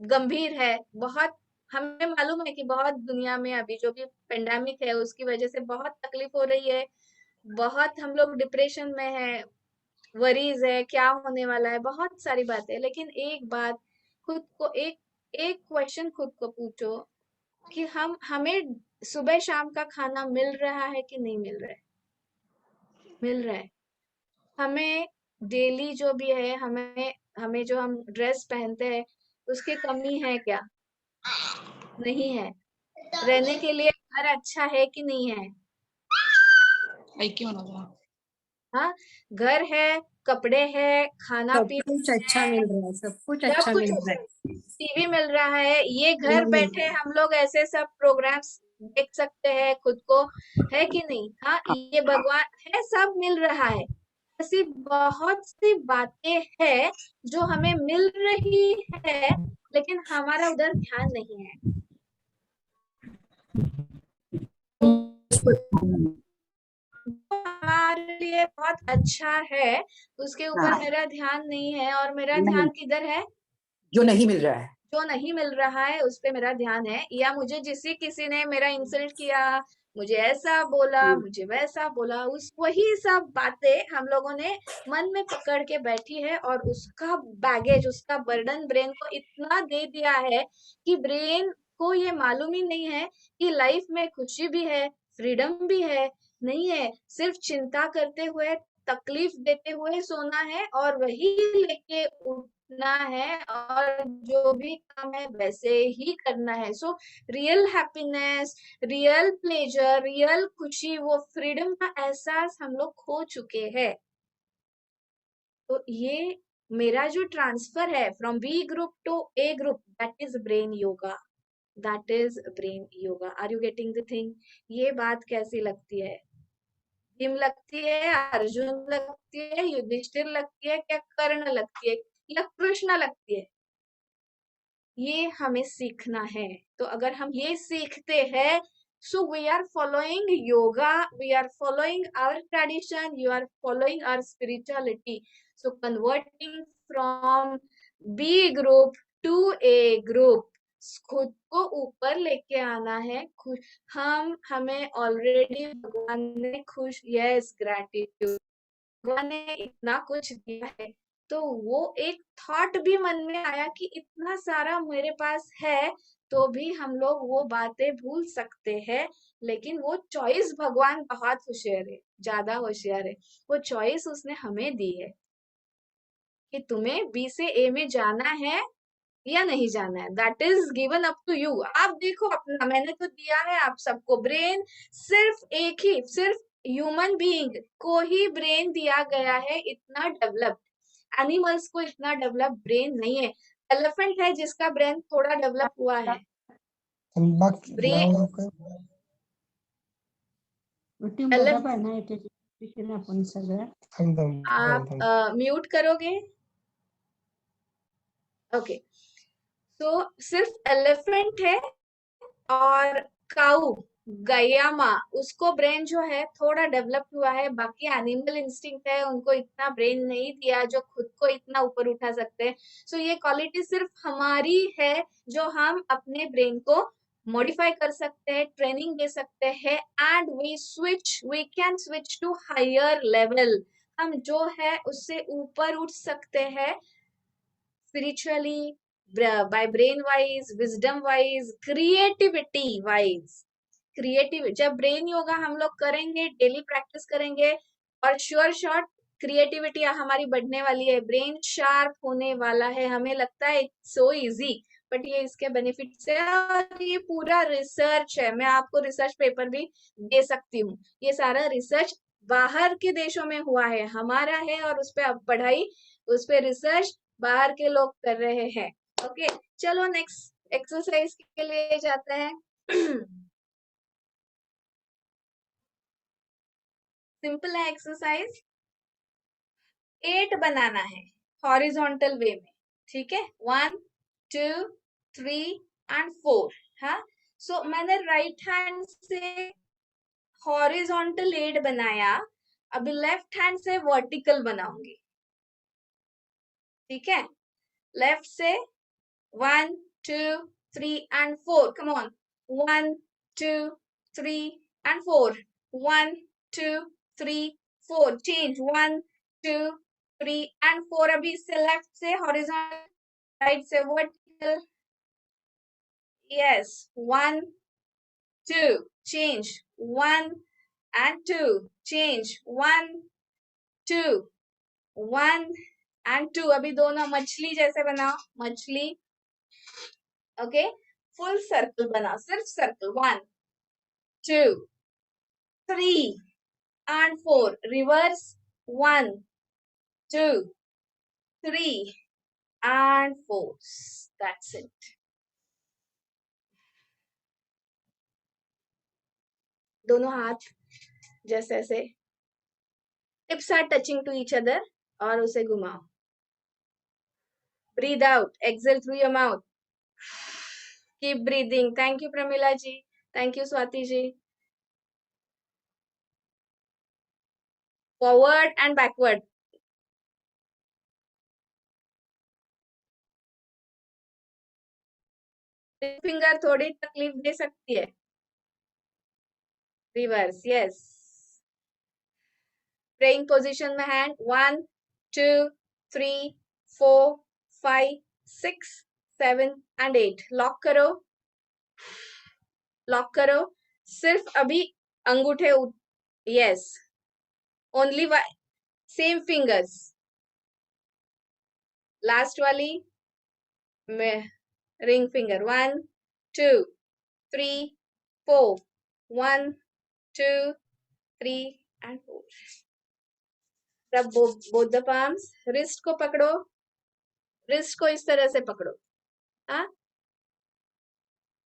गंभीर है, बहुत, हमें मालूम है कि बहुत दुनिया में अभी जो भी पेंडेमिक है उसकी वजह से बहुत तकलीफ हो रही है, बहुत हम लोग डिप्रेशन में है, वरीज है, क्या होने वाला है, बहुत सारी बातें। लेकिन एक बात, खुद को एक एक क्वेश्चन खुद को पूछो कि हमें सुबह शाम का खाना मिल रहा है कि नहीं मिल रहा है, मिल रहा है। हमें डेली जो भी है, हमें हमें जो हम ड्रेस पहनते हैं उसकी कमी है क्या? नहीं है। रहने के लिए घर अच्छा है कि नहीं है? हाँ, घर है, कपड़े है, खाना सब पीना कुछ अच्छा मिल रहा है, सब कुछ सब अच्छा कुछ मिल अच्छा रहा है। है। टीवी मिल रहा है, ये घर खाना मिल बैठे हम लोग ऐसे सब प्रोग्राम्स देख सकते हैं खुद को, है कि नहीं? हाँ, ये भगवान है, सब मिल रहा है। ऐसी बहुत सी बातें हैं जो हमें मिल रही है, लेकिन हमारा उधर ध्यान नहीं है। जो हमारे लिए बहुत अच्छा है, उसके ऊपर हाँ, मेरा ध्यान नहीं है, और मेरा नहीं, ध्यान किधर है? जो नहीं मिल रहा है। जो नहीं मिल रहा है उस पे मेरा ध्यान है, या मुझे किसी ने मेरा इंसल्ट किया, मुझे ऐसा बोला, मुझे वैसा बोला, उस वही सब बातें हम लोगों ने मन में पकड़ के बैठी है, और उसका बैगेज, उसका बर्डन ब्रेन को इतना दे दिया है कि ब्रेन को ये मालूम ही नहीं है कि लाइफ में खुशी भी है, फ्रीडम भी है, नहीं है, सिर्फ चिंता करते हुए, तकलीफ देते हुए सोना है, और वही लेके उठना है, और जो भी काम है वैसे ही करना है। So real happiness, real pleasure, real खुशी, वो फ्रीडम का एहसास हम लोग खो चुके हैं। तो ये मेरा जो ट्रांसफर है from B group to A group, that is brain yoga, that is brain yoga. Are you getting the thing? ये बात कैसी लगती है? भीम लगती है, अर्जुन लगती है, युधिष्ठिर लगती है, क्या कर्ण लगती है, या कृष्ण लगती है? ये हमें सीखना है। तो अगर हम ये सीखते हैं, so we are following yoga, we are following our tradition, you are following our spirituality. So converting from B group to A group, खुद को ऊपर लेके आना है। हमें ऑलरेडी भगवान ने खुश, यस, ग्रैटिट्यूड, भगवान ने इतना कुछ दिया है। तो वो एक थॉट भी मन में आया कि इतना सारा मेरे पास है, तो भी हम लोग वो बातें भूल सकते हैं। लेकिन वो चॉइस भगवान बहुत होशियार है, ज्यादा होशियार है। वो चॉइस उसने हमें दी है कि तुम्हें बी से ए में जाना है या नहीं जाना है, that is given up to you. आप देखो अपना, मैंने तो दिया है आप सबको ब्रेन, सिर्फ ह्यूमन बीइंग को ही ब्रेन दिया गया है, इतना डेवलप्ड। एनिमल्स को इतना डेवलप ब्रेन नहीं है। एलिफेंट है जिसका ब्रेन थोड़ा डेवलप हुआ है। ब्रेन आपण सगळं आप म्यूट करोगे? ओके, तो सिर्फ एलिफेंट है, और काऊ, गैया माँ, उसको ब्रेन जो है थोड़ा डेवलप हुआ है। बाकी एनिमल इंस्टिंक्ट है, उनको इतना ब्रेन नहीं दिया जो खुद को इतना ऊपर उठा सकते हैं। सो ये क्वालिटी सिर्फ हमारी है, जो हम अपने ब्रेन को मॉडिफाई कर सकते हैं, ट्रेनिंग दे सकते हैं, and we can switch to higher level. हम जो है उससे ऊपर उठ सकते हैं, spiritually, by brain wise, wisdom wise, creativity wise। Creative, जब ब्रेन योगा हम लोग करेंगे, डेली प्रैक्टिस करेंगे, और श्योर शॉट क्रिएटिविटी हमारी बढ़ने वाली है, ब्रेन शार्प होने वाला है। हमें लगता है सो इजी, बट ये इसके बेनिफिट्स है, और ये पूरा रिसर्च है। मैं आपको रिसर्च पेपर भी दे सकती हूँ। ये सारा रिसर्च बाहर के देशों में हुआ है, हमारा है, और उस पर पढ़ाई, उस पर रिसर्च बाहर के लोग कर रहे हैं। ओके, चलो नेक्स्ट एक्सरसाइज के लिए जाते हैं। सिंपल है एक्सरसाइज, 8 बनाना है हॉरिजॉन्टल वे में, ठीक है? 1 2 3 एंड 4। हाँ, सो मैंने राइट हैंड से हॉरिजॉन्टल 8 बनाया, अभी लेफ्ट हैंड से वर्टिकल बनाऊंगी, ठीक है? लेफ्ट से 1 2 3 and 4, come on, 1 2 3 and 4, 1 2 3 4, change, 1 2 3 and 4। अभी इससे लेफ्ट से हॉरिजॉन्टल, राइट से vertical, yes, 1 2, change, 1 and 2, change, 1 2 1 and 2, अभी दोनों मछली जैसे बनाओ, मछली, ओके, फुल सर्कल बनाओ, सिर्फ circle, 1 2 3 and 4, reverse, 1 2 3 and 4, that's it. दोनों हाथ जैसे ऐसे tips are touching to each other और उसे घुमाओ. Breathe out, exhale through your mouth, keep breathing. Thank you Pramila ji, thank you Swati ji. Forward and backward. Finger थोड़ी तकलीफ दे सकती है. Reverse, yes. प्रेइंग पोजीशन में हैंड, 1 2 3 4 5 6 7 and 8. लॉक करो, लॉक करो. सिर्फ अभी अंगूठे, yes, only same fingers. Last वाली में रिंग फिंगर, 1 2 3 4 1 2 3 and 4. रब बोथ द पाम्स. रिस्ट को पकड़ो, रिस्ट को इस तरह से पकड़ो, हाँ,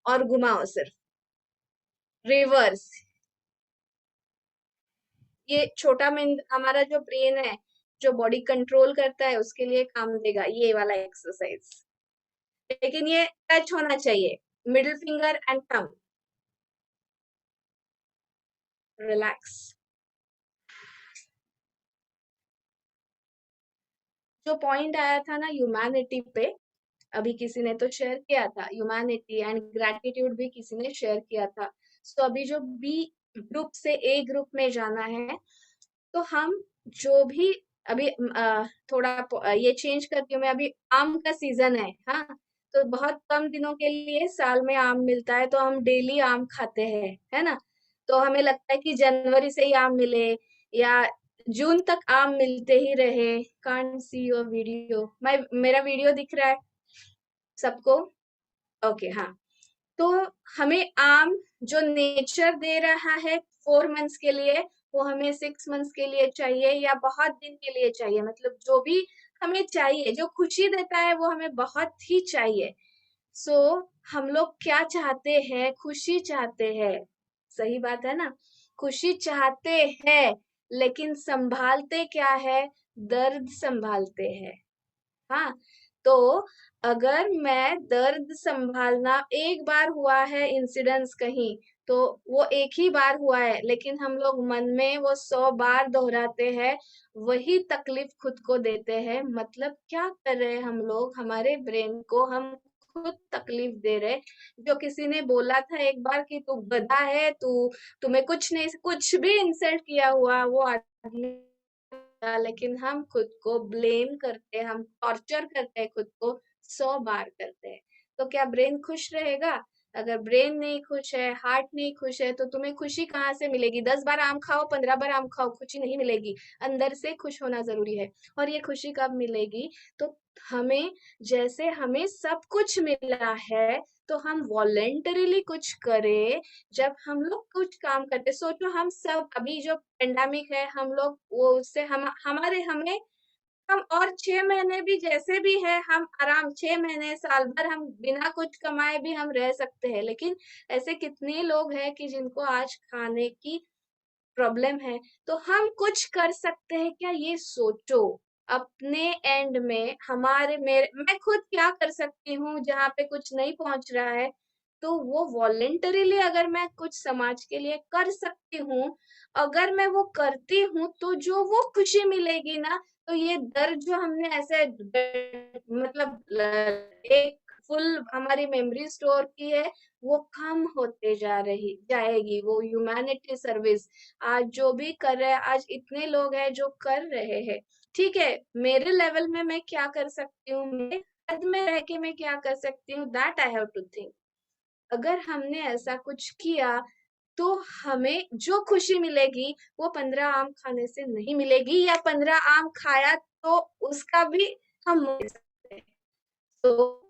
और घुमाओ सिर्फ. रिवर्स. ये छोटा में हमारा जो ब्रेन है, जो बॉडी कंट्रोल करता है, उसके लिए काम देगा ये वाला एक्सरसाइज. लेकिन ये टच होना चाहिए, middle finger and thumb. Relax. जो पॉइंट आया था ना ह्यूमैनिटी पे, अभी किसी ने तो शेयर किया था, ह्यूमैनिटी एंड ग्रैटिट्यूड भी किसी ने शेयर किया था. सो अभी जो बी ग्रुप से ए ग्रुप में जाना है, तो हम जो भी अभी थोड़ा ये चेंज करती हूँ मैं. अभी आम का सीजन है, हाँ, तो बहुत कम दिनों के लिए साल में आम मिलता है, तो हम डेली आम खाते हैं, है ना. तो हमें लगता है कि जनवरी से ही आम मिले या जून तक आम मिलते ही रहे. Can't see your video. मेरा वीडियो दिख रहा है सबको? ओके, हाँ. तो हमें आम जो नेचर दे रहा है 4 मंथ्स के लिए, वो हमें 6 मंथ्स के लिए चाहिए या बहुत दिन के लिए चाहिए. मतलब जो भी हमें चाहिए, जो खुशी देता है, वो हमें बहुत ही चाहिए. सो हम लोग क्या चाहते हैं? खुशी चाहते हैं. सही बात है ना. खुशी चाहते हैं, लेकिन संभालते क्या है? दर्द संभालते हैं. हाँ, तो अगर मैं दर्द संभालना, एक बार हुआ है इंसिडेंस कहीं, तो वो एक ही बार हुआ है, लेकिन हम लोग मन में वो 100 बार दोहराते हैं, वही तकलीफ खुद को देते हैं. मतलब क्या कर रहे हैं हम लोग? हमारे ब्रेन को हम खुद तकलीफ दे रहे. जो किसी ने बोला था एक बार कि तू गधा है, तुम्हें कुछ नहीं, कुछ भी इंसल्ट किया हुआ वो आदमी, लेकिन हम खुद को ब्लेम करते हैं, हम टॉर्चर करते हैं खुद को, 100 बार करते हैं. तो क्या ब्रेन खुश रहेगा? अगर ब्रेन नहीं खुश है, हार्ट नहीं खुश है, तो तुम्हें खुशी कहाँ से मिलेगी? 10 बार आम खाओ, 15 बार आम खाओ, खुशी नहीं मिलेगी. अंदर से खुश होना जरूरी है. और ये खुशी कब मिलेगी? तो हमें, जैसे हमें सब कुछ मिला है, तो हम वॉलेंटरीली कुछ करें. जब हम लोग कुछ काम करते, सोचो हम सब अभी जो पेंडेमिक है, हम लोग वो उससे हमें हम और 6 महीने भी जैसे भी है, हम आराम 6 महीने साल भर हम बिना कुछ कमाए भी हम रह सकते हैं. लेकिन ऐसे कितने लोग हैं कि जिनको आज खाने की प्रॉब्लम है. तो हम कुछ कर सकते हैं क्या? ये सोचो. अपने एंड में मैं खुद क्या कर सकती हूँ जहाँ पे कुछ नहीं पहुंच रहा है, तो वो वॉलेंटरीली अगर मैं कुछ समाज के लिए कर सकती हूँ, अगर मैं वो करती हूँ, तो जो वो खुशी मिलेगी ना, तो ये दर्द जो हमने ऐसे मतलब एक फुल हमारी मेमोरी स्टोर की है, वो कम होते जाएगी. वो ह्यूमैनिटी सर्विस आज जो भी कर रहे हैं, आज इतने लोग हैं जो कर रहे हैं. ठीक है, मेरे लेवल में मैं क्या कर सकती हूँ, मेरे हद में रह के मैं क्या कर सकती हूँ, that I have to think. अगर हमने ऐसा कुछ किया, तो हमें जो खुशी मिलेगी वो 15 आम खाने से नहीं मिलेगी, या 15 आम खाया तो उसका भी हम मिल सकते हैं। तो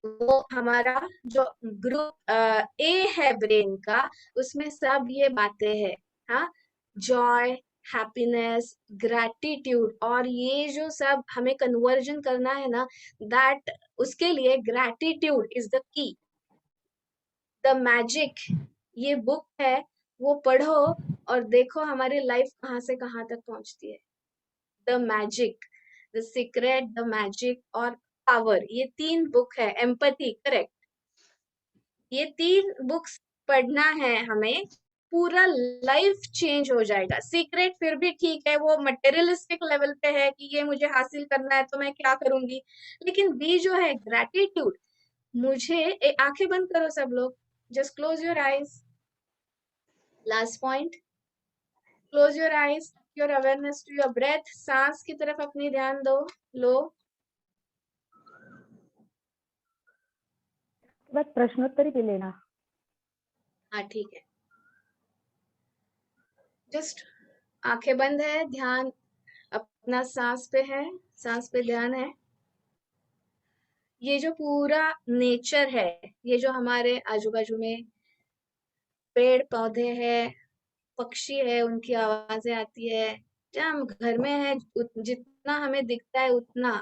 वो हमारा जो ग्रुप ए है ब्रेन का, उसमें सब ये बातें हैं। हाँ, जॉय, हैप्पीनेस, ग्रैटिट्यूड, और ये जो सब हमें कन्वर्जन करना है ना, दैट उसके लिए gratitude is the key. The magic, ये बुक है, वो पढ़ो और देखो हमारी लाइफ कहाँ से कहाँ तक पहुंचती है। The magic, the secret, the magic और पावर, ये 3 बुक है। एम्पैथी, करेक्ट, ये 3 बुक्स पढ़ना है हमें, पूरा लाइफ चेंज हो जाएगा। सीक्रेट फिर भी ठीक है, वो मटेरियलिस्टिक लेवल पे है कि ये मुझे हासिल करना है तो मैं क्या करूंगी, लेकिन बी जो है ग्रैटिट्यूड, मुझे आंखें बंद करो सब लोग, just close your eyes, last point, close your eyes, your awareness to your breath, सांस की तरफ अपनी ध्यान दो, लो। बस प्रश्नोत्तरी भी लेना। हाँ ठीक है, जस्ट आंखें बंद है, ध्यान अपना सांस पे है, सांस पे ध्यान है। ये जो पूरा नेचर है, ये जो हमारे आजू बाजू में पेड़ पौधे हैं, पक्षी है, उनकी आवाजें आती है, जहाँ हम घर में है, जितना हमें दिखता है उतना।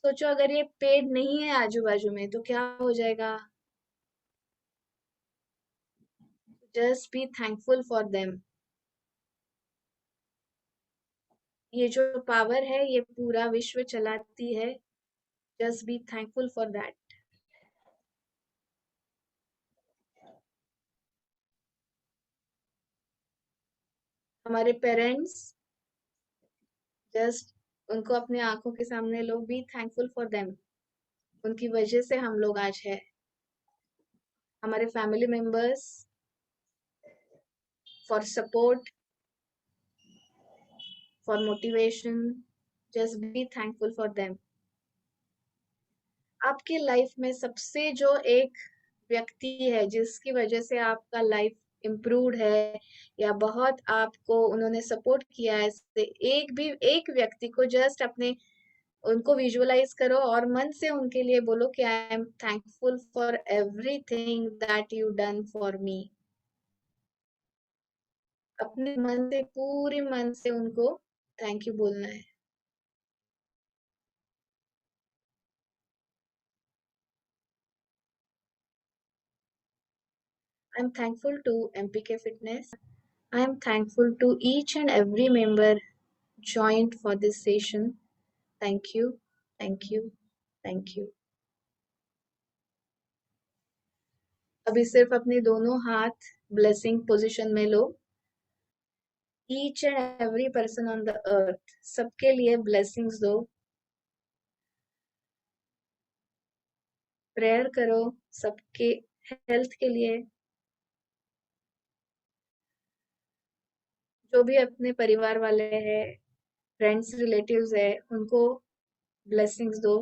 सोचो अगर ये पेड़ नहीं है आजू बाजू में तो क्या हो जाएगा। Just be thankful for them. ये जो पावर है ये पूरा विश्व चलाती है, just be thankful for that. हमारे पेरेंट्स, जस्ट उनको अपने आंखों के सामने लो, बी थैंकफुल फॉर देम, उनकी वजह से हम लोग आज है। हमारे family members, for support, for motivation, just be thankful for them. आपकी लाइफ में सबसे जो एक व्यक्ति है जिसकी वजह से आपका लाइफ इम्प्रूव्ड है, या बहुत आपको उन्होंने सपोर्ट किया है, से एक व्यक्ति को जस्ट अपने उनको विजुअलाइज करो और मन से उनके लिए बोलो कि आई am thankful for everything that you done for me. अपने मन से, पूरे मन से उनको थैंक यू बोलना है। I am thankful to MPK Fitness. I am thankful to each and every member joined for this session. Thank you, thank you, thank you. अभी सिर्फ अपने दोनों हाथ ब्लेसिंग पोजीशन में लो। Each and every person on the earth, सबके लिए blessings दो। प्रेयर करो सबके हेल्थ के लिए। जो भी अपने परिवार वाले हैं, फ्रेंड्स, रिलेटिव्स है, उनको blessings दो।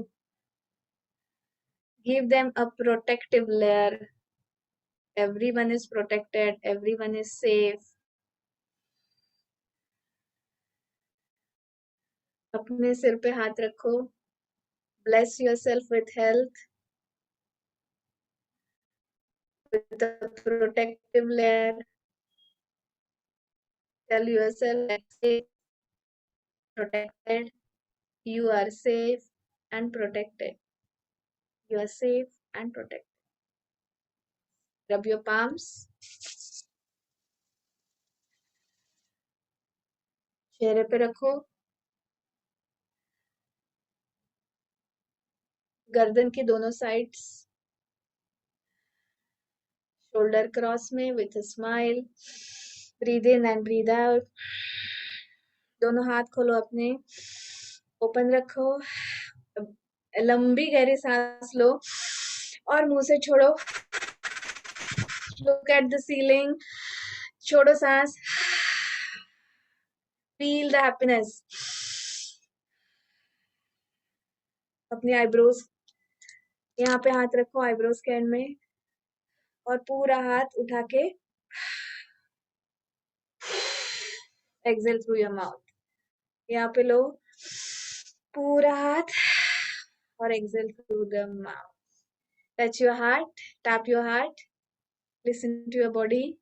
Give them a protective layer. Everyone is protected, everyone is safe. अपने सिर पे हाथ रखो। Bless yourself with health, with a protective layer. Tell yourself that safe, protected. You are safe and protected. You are safe and protected. Rub your palms. चेहरे पे रखो। गर्दन की दोनों साइड्स, शोल्डर क्रॉस में with a smile. Breathe in and breathe out. दोनों हाथ खोलो अपने, ओपन रखो, लंबी गहरी सांस लो और मुंह से छोड़ो। Look at the ceiling. छोड़ो सांस। Feel the happiness. अपनी आईब्रोज, यहाँ पे हाथ रखो आईब्रोज के एंड में और पूरा हाथ उठा के exhale through your mouth. यहाँ पे लो पूरा हाथ और exhale through the mouth. Touch your heart, tap your heart, listen to your body,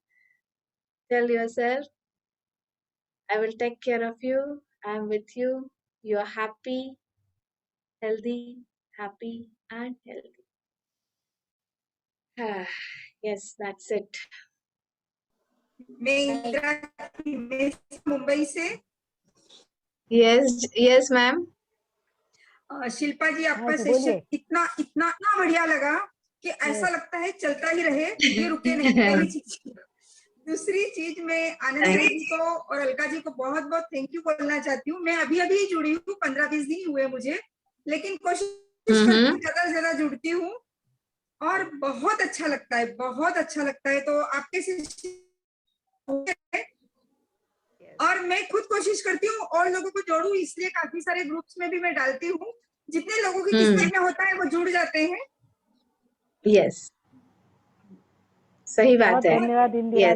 tell yourself, I will take care of you, I am with you, you are happy, happy and healthy. Yes, that's it. मैं इंदिरा मैं मुंबई से Yes, ma'am. शिल्पा जी आपका हाँ, तो सेशन बोलिए। इतना इतना इतना बढ़िया लगा कि ऐसा लगता है चलता ही रहे, ये रुके नहीं. पहली चीज. दूसरी चीज, मैं आनंद जी को और अलका जी को बहुत बहुत थैंक यू बोलना चाहती हूँ. मैं अभी अभी जुड़ी हूँ, 15-20 दिन हुए मुझे, लेकिन कोशिश करती हूँ ज्यादा से ज्यादा जुड़ती हूँ और बहुत अच्छा लगता है, बहुत अच्छा लगता है. तो आपके सेशन और मैं खुद कोशिश करती हूँ और लोगों को जोड़ूं, इसलिए काफी सारे ग्रुप्स में भी मैं डालती हूँ. जितने लोगों की किस्मत में होता है वो जुड़ जाते हैं. Yes. सही बात बहुत है. धन्यवाद इंदिरा Yes.